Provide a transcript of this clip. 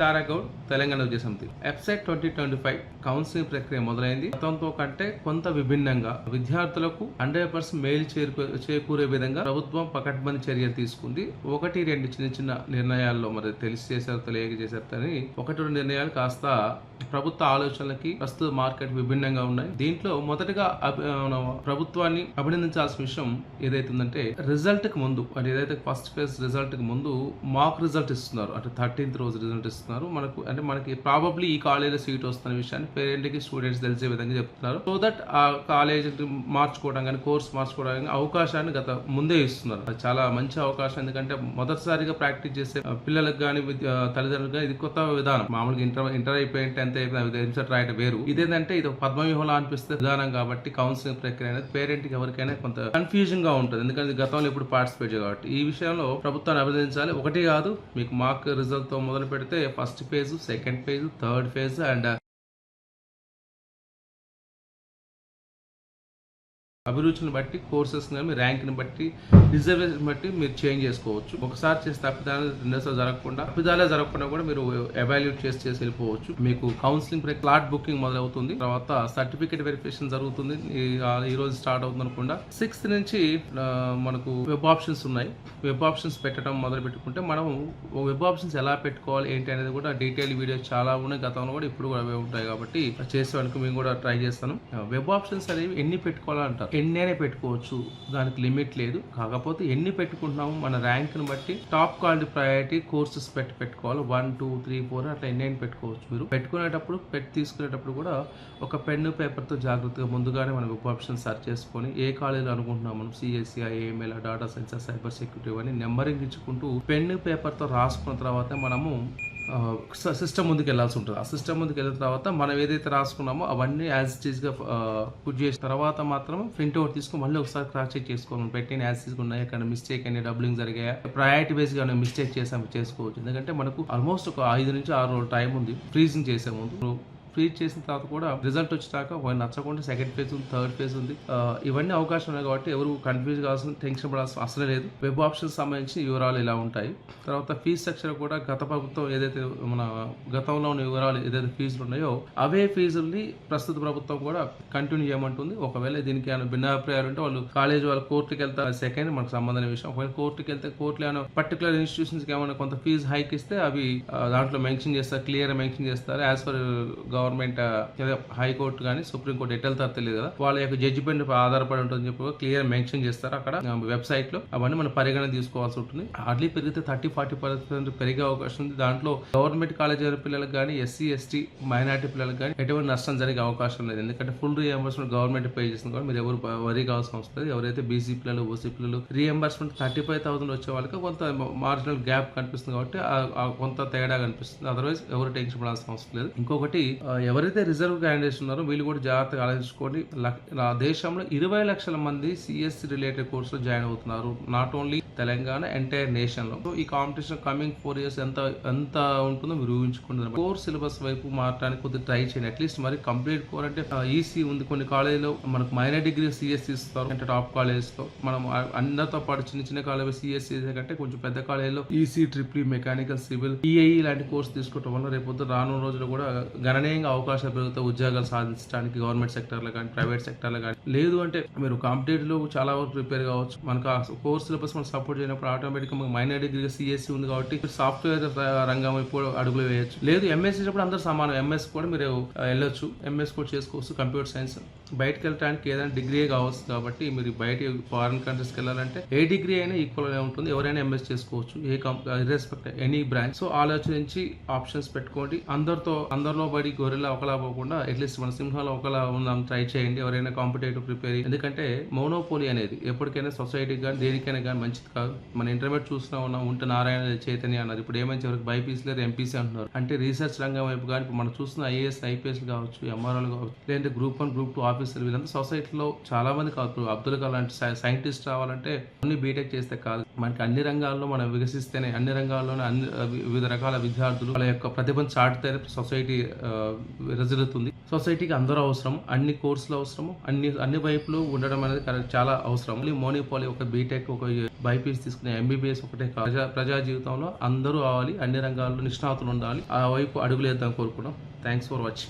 తారాగౌడ్, తెలంగాణ విద్యా సమితి. Website 2025 counselling ప్రక్రియ మొదలైంది. గతంతో కంటే కొంత విభిన్నంగా విద్యార్థులకు 100% మేలు చేకూరే విధంగా ప్రభుత్వం పకడ్బందీ చర్యలు తీసుకుంది. 1-2 చిన్న చిన్న నిర్ణయాల్లో మరి తెలియజేశారు అని 1-2 నిర్ణయాలు కాస్త ప్రభుత్వ ఆలోచనలకి ప్రస్తుత మార్కెట్ విభిన్నంగా ఉన్నాయి. దీంట్లో మొదటగా ప్రభుత్వాన్ని అభినందించాల్సిన విషయం ఏదైతుందంటే రిజల్ట్ కి ముందు అంటే ఏదైతే ఫస్ట్ ఫేజ్ రిజల్ట్ కి ముందు మాక్ రిజల్ట్ ఇస్తున్నారు. అంటే 13th రోజు రిజల్ట్ ఇస్తున్నారు. మనకి ప్రాబబ్లీ ఈ కాలేజీలో సీట్ వస్తున్న విషయాన్ని పేరెంట్ కి స్టూడెంట్స్ తెలిసే విధంగా చెప్తున్నారు. సో దట్ ఆ కాలేజ్ మార్చుకోవడం కానీ కోర్స్ మార్చుకోవడం కానీ అవకాశాన్ని ముందే ఇస్తున్నారు. అది చాలా మంచి అవకాశం. ఎందుకంటే మొదటిసారిగా ప్రాక్టీస్ చేసే పిల్లలకు కానీ తల్లిదండ్రులకు కానీ ఇది కొత్త విధానం. మామూలుగా ఇంటర్ అయిపోయి 10th అయిపోయిన ఎంసెట్ రాయడం వేరు. ఇదేంటంటే ఇది పద్మవ్యూహంలో అనిపిస్తే విధానం కాబట్టి కౌన్సిలింగ్ ప్రక్రియ అనేది పేరెంట్ కి ఎవరికైనా కొంత కన్ఫ్యూజన్ గా ఉంటుంది. ఎందుకంటే గతంలో ఇప్పుడు పార్టిసిపేట్ చేయాలి కాబట్టి ఈ విషయంలో ప్రభుత్వాన్ని అభినందించాలి. ఒకటి కాదు, మీకు మార్క్ రిజల్ట్ తో మొదలు పెడితే first phase, second phase, third phase and అభిరుచిని బట్టి కోర్సెస్ మీ ర్యాంక్ని బట్టి రిజర్వేషన్ బట్టి మీరు చేంజ్ చేసుకోవచ్చు. ఒకసారి చేస్తే రెండోసారి జరగకుండా కూడా మీరు ఎవాల్యూట్ చేసి వెళ్ళిపోవచ్చు. మీకు కౌన్సిలింగ్ స్లాట్ బుకింగ్ మొదలవుతుంది. తర్వాత సర్టిఫికేట్ వెరిఫికేషన్ జరుగుతుంది. ఈ రోజు స్టార్ట్ అవుతుంది అనుకుండా 6th నుంచి మనకు వెబ్ ఆప్షన్స్ ఉన్నాయి. వెబ్ ఆప్షన్స్ పెట్టడం మొదలు పెట్టుకుంటే మనం వెబ్ ఆప్షన్స్ ఎలా పెట్టుకోవాలి ఏంటి అనేది కూడా డీటెయిల్ వీడియోస్ చాలా ఉన్నాయి. గతంలో కూడా ఇప్పుడు కూడా ఉంటాయి కాబట్టి చేసేవానికి మేము కూడా ట్రై చేస్తాను. వెబ్ ఆప్షన్స్ అనేవి ఎన్ని పెట్టుకోవాలంటారు, ఎన్నైనా పెట్టుకోవచ్చు, దానికి లిమిట్ లేదు. కాకపోతే ఎన్ని పెట్టుకుంటున్నాము మన ర్యాంక్ని బట్టి టాప్ క్వాలిటీ ప్రయారిటీ కోర్సెస్ పెట్టుకోవాలి. 1, 2, 3, 4 అట్లా ఎన్నైనా పెట్టుకోవచ్చు. మీరు పెట్టుకునేటప్పుడు తీసుకునేటప్పుడు కూడా ఒక పెన్ను పేపర్తో జాగ్రత్తగా ముందుగానే మనం వెబ్ ఆప్షన్ సెర్చ్ చేసుకొని ఏ కాలేజీలో అనుకుంటున్నాం మనం CSE, AML, data science, cyber security అని నెంబరింగ్ ఇచ్చుకుంటూ పెన్ను పేపర్తో రాసుకున్న తర్వాత మనము సిస్టమ్ ముందుకు వెళ్ళాల్సి ఉంటుంది. ఆ సిస్టమ్ ముందుకు వెళ్ళిన తర్వాత మనం ఏదైతే రాసుకున్నామో అవన్నీ యాజ్ ఇట్ ఈస్గా పుట్ చేసిన తర్వాత మాత్రం ప్రింట్ అవుట్ తీసుకుని మళ్ళీ ఒకసారి క్రాస్ చెక్ చేసుకోవాలి. పెట్టిన యాజ్ ఇట్గా ఉన్నాయి, ఎక్కడ మిస్టేక్ అయినా డబ్లింగ్ జరిగాయా, ప్రయారిటీ బేస్గా మిస్టేక్ చేసుకోవచ్చు. ఎందుకంటే మనకు ఆల్మోస్ట్ ఒక 5 నుంచి 6 రోజుల టైం ఉంది ఫ్రీజింగ్ చేసే ముందు. ఫ్రీజ్ చేసిన తర్వాత కూడా రిజల్ట్ వచ్చాక నచ్చకుండా సెకండ్ ఫేజ్ ఉంది, థర్డ్ ఫేజ్ ఉంది. ఇవన్నీ అవకాశం ఉన్నాయి కాబట్టి ఎవరు కన్ఫ్యూజ్ కావాల్సిన, టెన్షన్ పడాల్సిన అసలు లేదు. వెబ్ ఆప్షన్స్ సంబంధించి వివరాలు ఇలా ఉంటాయి. తర్వాత ఫీజ్ స్ట్రక్చర్ కూడా గత ప్రభుత్వం ఏదైతే మన గతంలో ఉన్న వివరాలు ఏదైతే ఫీజులు ఉన్నాయో అవే ఫీజుల్ని ప్రస్తుత ప్రభుత్వం కూడా కంటిన్యూ చేయమంటుంది. ఒకవేళ దీనికి ఏమైనా భిన్నాభిప్రాయాలు ఉంటే వాళ్ళు కాలేజ్ వాళ్ళు కోర్టుకి వెళ్తారు. సెకండ్ మనకు సంబంధమైన విషయం. ఒకవేళ కోర్టుకి వెళ్తే కోర్టులో ఏమైనా పర్టికులర్ ఇన్స్టిట్యూషన్స్కి ఏమైనా కొంత ఫీజు హైక్ ఇస్తే అవి దాంట్లో మెన్షన్ చేస్తారు, క్లియర్ మెన్షన్ చేస్తారు. యాజ్ పర్ గవర్నమెంట్ హైకోర్టు కానీ సుప్రీంకోర్టు ఎటు వెళ్తారో తెలియదు కదా, వాళ్ళ యొక్క జడ్జిమెంట్ ఆధారపడి ఉంటుంది చెప్పి క్లియర్ మెన్షన్ చేస్తారు అక్కడ వెబ్సైట్ లో. అవన్నీ మనం పరిగణన తీసుకోవాల్సి ఉంటుంది. హార్డ్లీ పెరిగితే 30-40% పెరిగే అవకాశం ఉంది. దాంట్లో గవర్నమెంట్ కాలేజీ పిల్లలకు కానీ, ఎస్సీ, ఎస్టీ, మైనారిటీ పిల్లలకు కానీ ఎటువంటి నష్టం జరిగే అవకాశం లేదు. ఎందుకంటే ఫుల్ రీఎంబర్స్మెంట్ గవర్నమెంట్ పే చేస్తుంది కాబట్టి మీరు ఎవరు వరీ కావాల్సిన వస్తుంది. ఎవరైతే బీసీ పిల్లలు, ఓసీ పిల్లలు రీఎంబర్స్మెంట్ 35,000 వచ్చే వాళ్ళకి కొంత మార్జినల్ గ్యాప్ కనిపిస్తుంది కాబట్టి కొంత తేడా కనిపిస్తుంది. అదర్వైజ్ ఎవరు టెన్షన్ పడాల్సిన అవసరం లేదు. ఇంకొకటి ఎవరైతే రిజర్వ్ క్యాండిడేట్స్ ఉన్నారో వీళ్ళు కూడా జాగ్రత్తగా ఆలోచించుకోండి. దేశంలో 20 లక్షల మంది సిఎస్సి రిలేటెడ్ కోర్సులో జాయిన్ అవుతున్నారు. Not only Telangana, entire nation లో. ఈ కాంపిటీషన్ కమింగ్ 4 years ఎంత ఉంటుందో మీరు ఊహించుకుంటున్నారు. కోర్స్ సిలబస్ వైపు మారడానికి కొద్దిగా ట్రై చేయండి. అట్లీస్ట్ మరి కంప్లీట్ కోర్ అంటే ఈసీ ఉంది. కొన్ని కాలేజీలో మనకు మైనర్ డిగ్రీ సిఎస్సి ఇస్తారు అంటే టాప్ కాలేజెస్ లో. మనం అందరితో పాటు చిన్న చిన్న కాలేజ్ సిఎస్సి కంటే కొంచెం పెద్ద కాలేజీలో EC, triple, mechanical, civil, EIE లాంటి కోర్సు తీసుకోవడం వల్ల రేపు రానున్న రోజుల్లో కూడా గణనీయంగా అవకాశాలు పెరుగుతాయి ఉద్యోగాలు సాధించడానికి గవర్నమెంట్ సెక్టర్లో కానీ, ప్రైవేట్ సెక్టర్లో కానీ. లేదు అంటే మీరు కాంపిటేటివ్లో చాలా వరకు ప్రిపేర్ కావచ్చు. మనకు ఆ కోర్స్ సిలబస్ మనం సపోర్ట్ చేయనప్పుడు ఆటోమేటిక్గా మనకు మైనర్ డిగ్రీ సిఎస్సి ఉంది కాబట్టి సాఫ్ట్వేర్ రంగం ఇప్పుడు అడుగులు వేయచ్చు. లేదు ఎంఎస్సీ చేసినప్పుడు అందరూ సమానం. ఎంఎస్ కూడా మీరు వెళ్ళొచ్చు, ఎంఎస్ కూడా చేసుకోవచ్చు. కంప్యూటర్ సైన్స్ బయటకు వెళ్ళడానికి ఏదైనా డిగ్రీ కావచ్చు కాబట్టి మీరు బయట ఫారిన్ కంట్రీస్కి వెళ్ళాలంటే ఏ డిగ్రీ అయినా ఈక్వల్ ఉంటుంది. ఎవరైనా ఎంఎస్ చేసుకోవచ్చు, ఇర్రెస్పెక్ట్ ఎనీ బ్రాంచ్. సో ఆలోచించి ఆప్షన్స్ పెట్టుకోండి. అందరిలో బడి గొర్రెలా ఒకలా పోకుండా అట్లీస్ట్ మన సింహాలు ఒకలా ఉందాం ట్రై చేయండి. ఎవరైనా కాంపిటేటివ్ ప్రిపేర్. ఎందుకంటే మోనోపోలీ అనేది ఎప్పటికైనా సొసైటీకి కానీ దేనికైనా కానీ మంచిది కాదు. మన ఇంటర్మీడియట్ చూస్తూ ఉన్నాం. ఉంటే నారాయణ, చైతన్య అన్నారు. ఇప్పుడు ఏమైనా ఎవరికి బైపీసీ లేరు, ఎంపీసీ అంటున్నారు. అంటే రీసెర్చ్ రంగం వైపు కానీ మనం చూస్తున్న ఐఏఎస్, ఐపీఎస్ కావచ్చు, ఎంఆర్ఓలు కావచ్చు, లేదంటే గ్రూప్ 1, గ్రూప్ 2 ఆఫీసర్లు వీళ్ళంతా సొసైటీలో చాలా మంది కాదు. అబ్దుల్ కలాం లాంటి సైంటిస్ట్ రావాలంటే ఓన్లీ బీటెక్ చేస్తే కాదు. మనకి అన్ని రంగాల్లో మనం వికసిస్తేనే, అన్ని రంగాల్లోనే వివిధ రకాల విద్యార్థులు వాళ్ళ యొక్క ప్రతిభను చాటితేనే సొసైటీ విరజిల్లుతుంది. సొసైటీకి అందరూ అవసరం, అన్ని కోర్సులు అవసరము, అన్ని వైపులు ఉండడం అనేది చాలా అవసరం. మోనోపాలీ ఒక బీటెక్, ఒక బైపీసీ తీసుకునే ఎంబీబీఎస్ ఒకటే కాదు. ప్రజా జీవితంలో అందరూ అవ్వాలి, అన్ని రంగాల్లో నిష్ణాతులు ఉండాలి. ఆ వైపు అడుగులేద్దాం కోరుకున్నాం. Thanks for watching.